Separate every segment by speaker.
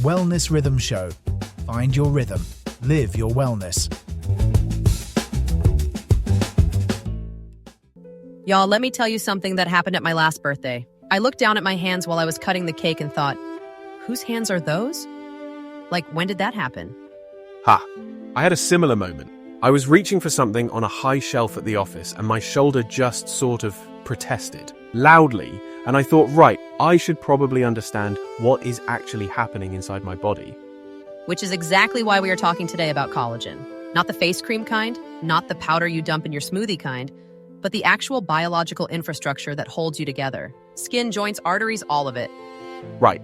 Speaker 1: Wellness Rhythm Show. Find your rhythm. Live your wellness.
Speaker 2: Y'all, let me tell you something that happened at my last birthday. I looked down at my hands while I was cutting the cake and thought, whose hands are those? Like, when did that happen?
Speaker 3: I had a similar moment. I was reaching for something on a high shelf at the office and my shoulder just sort of protested loudly, and I thought, right, I should probably understand what is actually happening inside my body.
Speaker 2: Which is exactly why we are talking today about collagen. Not the face cream kind, not the powder you dump in your smoothie kind, but the actual biological infrastructure that holds you together. Skin, joints, arteries, all of it.
Speaker 3: Right.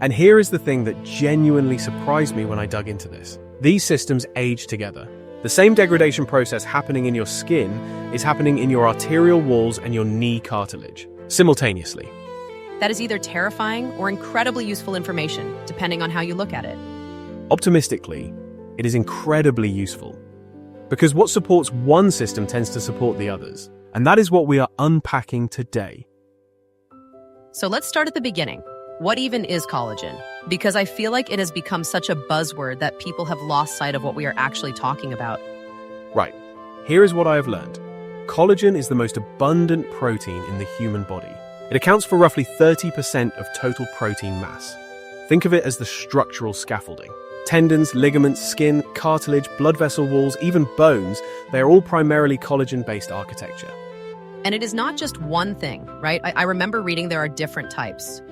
Speaker 3: And here is the thing that genuinely surprised me when I dug into this. These systems age together. The same degradation process happening in your skin is happening in your arterial walls and your knee cartilage, simultaneously.
Speaker 2: That is either terrifying or incredibly useful information, depending on how you look at it.
Speaker 3: Optimistically, it is incredibly useful. Because what supports one system tends to support the others. And that is what we are unpacking today.
Speaker 2: So let's start at the beginning. What even is collagen? Because I feel like it has become such a buzzword that people have lost sight of what we are actually talking about.
Speaker 3: Right. Here is what I have learned. Collagen is the most abundant protein in the human body. It accounts for roughly 30% of total protein mass. Think of it as the structural scaffolding. Tendons, ligaments, skin, cartilage, blood vessel walls, even bones, they are all primarily collagen-based architecture.
Speaker 2: And it is not just one thing, right? I remember reading there are different types.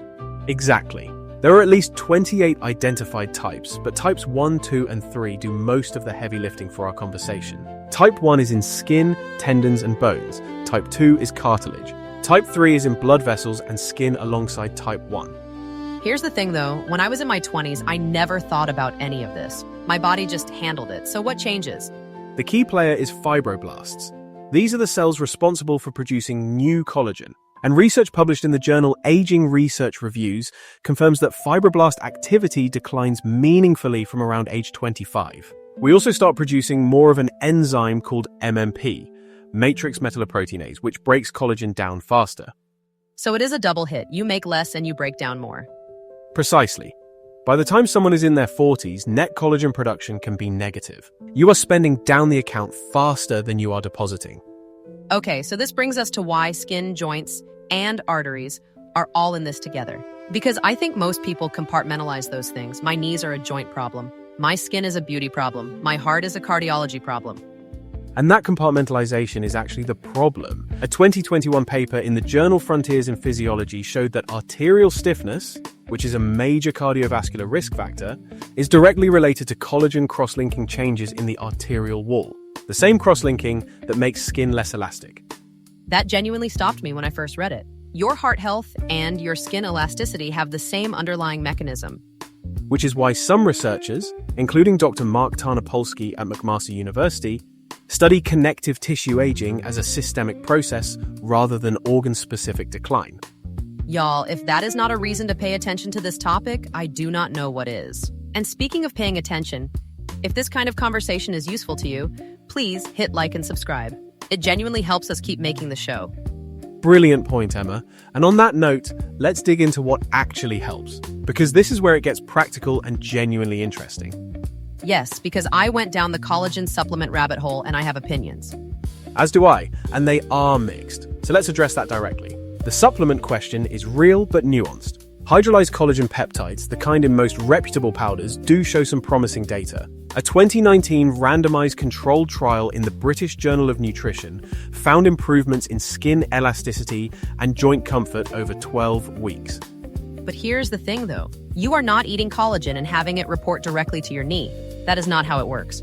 Speaker 3: Exactly. There are at least 28 identified types, but types 1, 2, and 3 do most of the heavy lifting for our conversation. Type 1 is in skin, tendons, and bones. Type 2 is cartilage. Type 3 is in blood vessels and skin alongside type 1.
Speaker 2: Here's the thing though, when I was in my 20s, I never thought about any of this. My body just handled it. So what changes?
Speaker 3: The key player is fibroblasts. These are the cells responsible for producing new collagen. And research published in the journal Aging Research Reviews confirms that fibroblast activity declines meaningfully from around age 25. We also start producing more of an enzyme called MMP, matrix metalloproteinase, which breaks collagen down faster.
Speaker 2: So it is a double hit. You make less and you break down more.
Speaker 3: Precisely. By the time someone is in their 40s, net collagen production can be negative. You are spending down the account faster than you are depositing.
Speaker 2: Okay, so this brings us to why skin, joints, and arteries are all in this together. Because I think most people compartmentalize those things. My knees are a joint problem. My skin is a beauty problem. My heart is a cardiology problem.
Speaker 3: And that compartmentalization is actually the problem. A 2021 paper in the journal Frontiers in Physiology showed that arterial stiffness, which is a major cardiovascular risk factor, is directly related to collagen cross-linking changes in the arterial wall. The same cross-linking that makes skin less elastic.
Speaker 2: That genuinely stopped me when I first read it. Your heart health and your skin elasticity have the same underlying mechanism.
Speaker 3: Which is why some researchers, including Dr. Mark Tarnopolsky at McMaster University, study connective tissue aging as a systemic process rather than organ-specific decline.
Speaker 2: Y'all, if that is not a reason to pay attention to this topic, I do not know what is. And speaking of paying attention, if this kind of conversation is useful to you, please hit like and subscribe. It genuinely helps us keep making the show.
Speaker 3: Brilliant point, Emma. And on that note, let's dig into what actually helps, because this is where it gets practical and genuinely interesting.
Speaker 2: Yes, because I went down the collagen supplement rabbit hole and I have opinions.
Speaker 3: As do I, and they are mixed. So let's address that directly. The supplement question is real but nuanced. Hydrolyzed collagen peptides, the kind in most reputable powders, do show some promising data. A 2019 randomized controlled trial in the British Journal of Nutrition found improvements in skin elasticity and joint comfort over 12 weeks.
Speaker 2: But here's the thing though, you are not eating collagen and having it report directly to your knee. That is not how it works.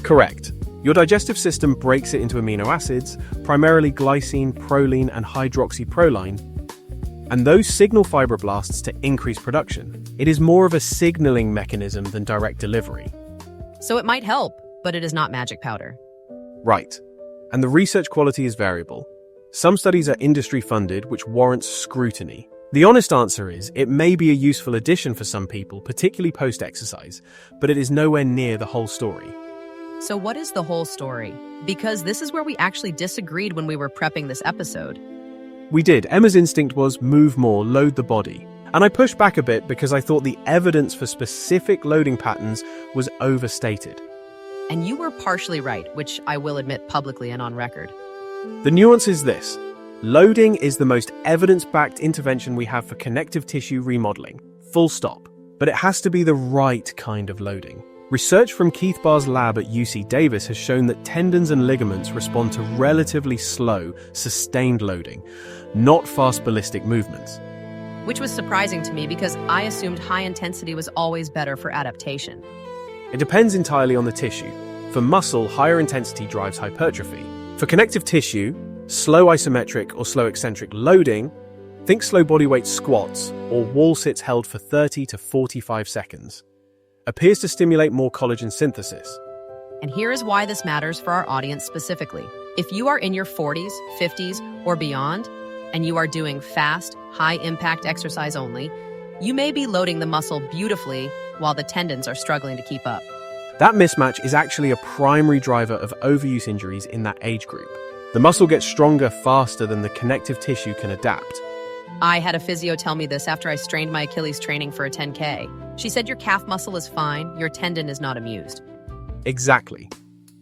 Speaker 3: Correct. Your digestive system breaks it into amino acids, primarily glycine, proline, and hydroxyproline, and those signal fibroblasts to increase production. It is more of a signaling mechanism than direct delivery.
Speaker 2: So it might help, but it is not magic powder.
Speaker 3: Right. And the research quality is variable. Some studies are industry-funded, which warrants scrutiny. The honest answer is, it may be a useful addition for some people, particularly post-exercise, but it is nowhere near the whole story.
Speaker 2: So what is the whole story? Because this is where we actually disagreed when we were prepping this episode.
Speaker 3: We did. Emma's instinct was move more, load the body. And I pushed back a bit because I thought the evidence for specific loading patterns was overstated.
Speaker 2: And you were partially right, which I will admit publicly and on record.
Speaker 3: The nuance is this. Loading is the most evidence-backed intervention we have for connective tissue remodeling. Full stop. But it has to be the right kind of loading. Research from Keith Barr's lab at UC Davis has shown that tendons and ligaments respond to relatively slow, sustained loading, not fast ballistic movements.
Speaker 2: Which was surprising to me because I assumed high intensity was always better for adaptation.
Speaker 3: It depends entirely on the tissue. For muscle, higher intensity drives hypertrophy. For connective tissue, slow isometric or slow eccentric loading, think slow bodyweight squats or wall sits held for 30 to 45 seconds, appears to stimulate more collagen synthesis.
Speaker 2: And here is why this matters for our audience specifically. If you are in your 40s, 50s, or beyond, and you are doing fast, high-impact exercise only, you may be loading the muscle beautifully while the tendons are struggling to keep up.
Speaker 3: That mismatch is actually a primary driver of overuse injuries in that age group. The muscle gets stronger faster than the connective tissue can adapt.
Speaker 2: I had a physio tell me this after I strained my Achilles training for a 10K. She said your calf muscle is fine, your tendon is not amused.
Speaker 3: Exactly.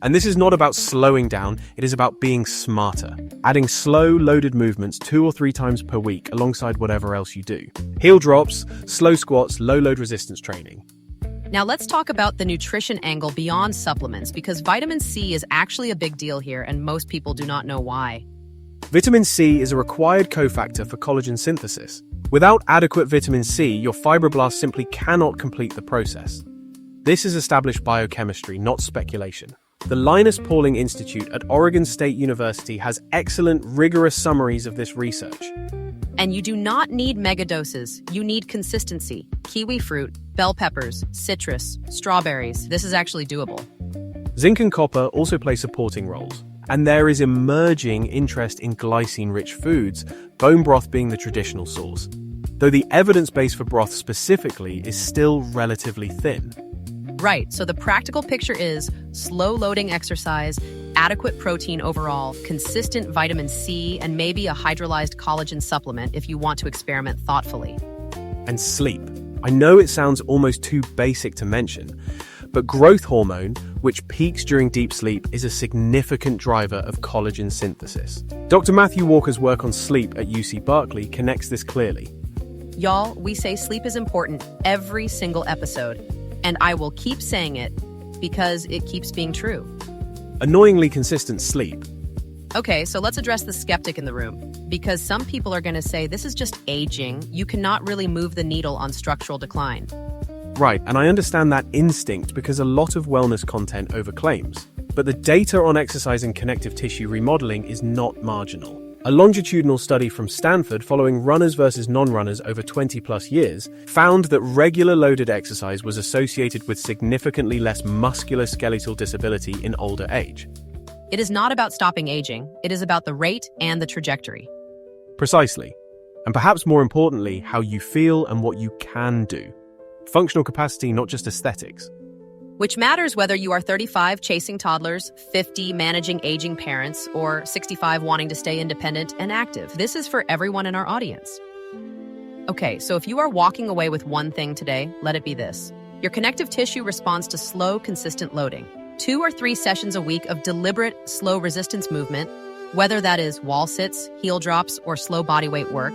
Speaker 3: And this is not about slowing down, it is about being smarter. Adding slow, loaded movements 2 or 3 times per week alongside whatever else you do. Heel drops, slow squats, low load resistance training.
Speaker 2: Now let's talk about the nutrition angle beyond supplements, because vitamin C is actually a big deal here and most people do not know why.
Speaker 3: Vitamin C is a required cofactor for collagen synthesis. Without adequate vitamin C, your fibroblasts simply cannot complete the process. This is established biochemistry, not speculation. The Linus Pauling Institute at Oregon State University has excellent, rigorous summaries of this research.
Speaker 2: And you do not need megadoses. You need consistency. Kiwi fruit, bell peppers, citrus, strawberries. This is actually doable.
Speaker 3: Zinc and copper also play supporting roles. And there is emerging interest in glycine-rich foods, bone broth being the traditional source, though the evidence base for broth specifically is still relatively thin.
Speaker 2: Right, so the practical picture is slow loading exercise, adequate protein overall, consistent vitamin C, and maybe a hydrolyzed collagen supplement if you want to experiment thoughtfully.
Speaker 3: And sleep. I know it sounds almost too basic to mention, but growth hormone, which peaks during deep sleep, is a significant driver of collagen synthesis. Dr. Matthew Walker's work on sleep at UC Berkeley connects this clearly.
Speaker 2: Y'all, we say sleep is important every single episode, and I will keep saying it because it keeps being true.
Speaker 3: Annoyingly consistent sleep.
Speaker 2: Okay, so let's address the skeptic in the room, because some people are going to say this is just aging. You cannot really move the needle on structural decline.
Speaker 3: Right, and I understand that instinct because a lot of wellness content overclaims. But the data on exercise and connective tissue remodeling is not marginal. A longitudinal study from Stanford following runners versus non-runners over 20 plus years found that regular loaded exercise was associated with significantly less musculoskeletal disability in older age.
Speaker 2: It is not about stopping aging. It is about the rate and the trajectory.
Speaker 3: Precisely. And perhaps more importantly, how you feel and what you can do. Functional capacity, not just aesthetics.
Speaker 2: Which matters whether you are 35 chasing toddlers, 50 managing aging parents, or 65 wanting to stay independent and active. This is for everyone in our audience. Okay, so if you are walking away with one thing today, let it be this. Your connective tissue responds to slow, consistent loading. 2 or 3 sessions a week of deliberate, slow resistance movement, whether that is wall sits, heel drops, or slow bodyweight work,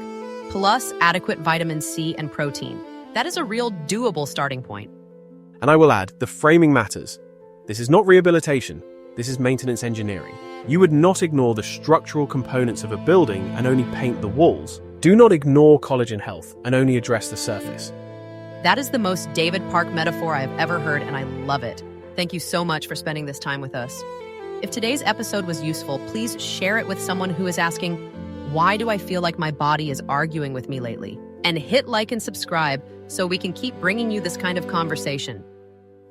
Speaker 2: plus adequate vitamin C and protein. That is a real doable starting point.
Speaker 3: And I will add, the framing matters. This is not rehabilitation. This is maintenance engineering. You would not ignore the structural components of a building and only paint the walls. Do not ignore collagen health and only address the surface.
Speaker 2: That is the most David Park metaphor I have ever heard, and I love it. Thank you so much for spending this time with us. If today's episode was useful, please share it with someone who is asking, why do I feel like my body is arguing with me lately? And hit like and subscribe so we can keep bringing you this kind of conversation.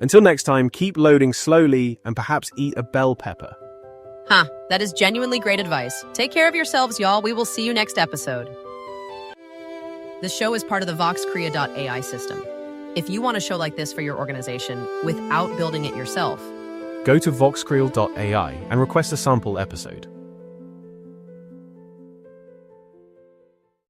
Speaker 3: Until next time, keep loading slowly and perhaps eat a bell pepper.
Speaker 2: That is genuinely great advice. Take care of yourselves, y'all. We will see you next episode. This show is part of the VoxCrea.AI system. If you want a show like this for your organization without building it yourself,
Speaker 3: go to VoxCrea.AI and request a sample episode.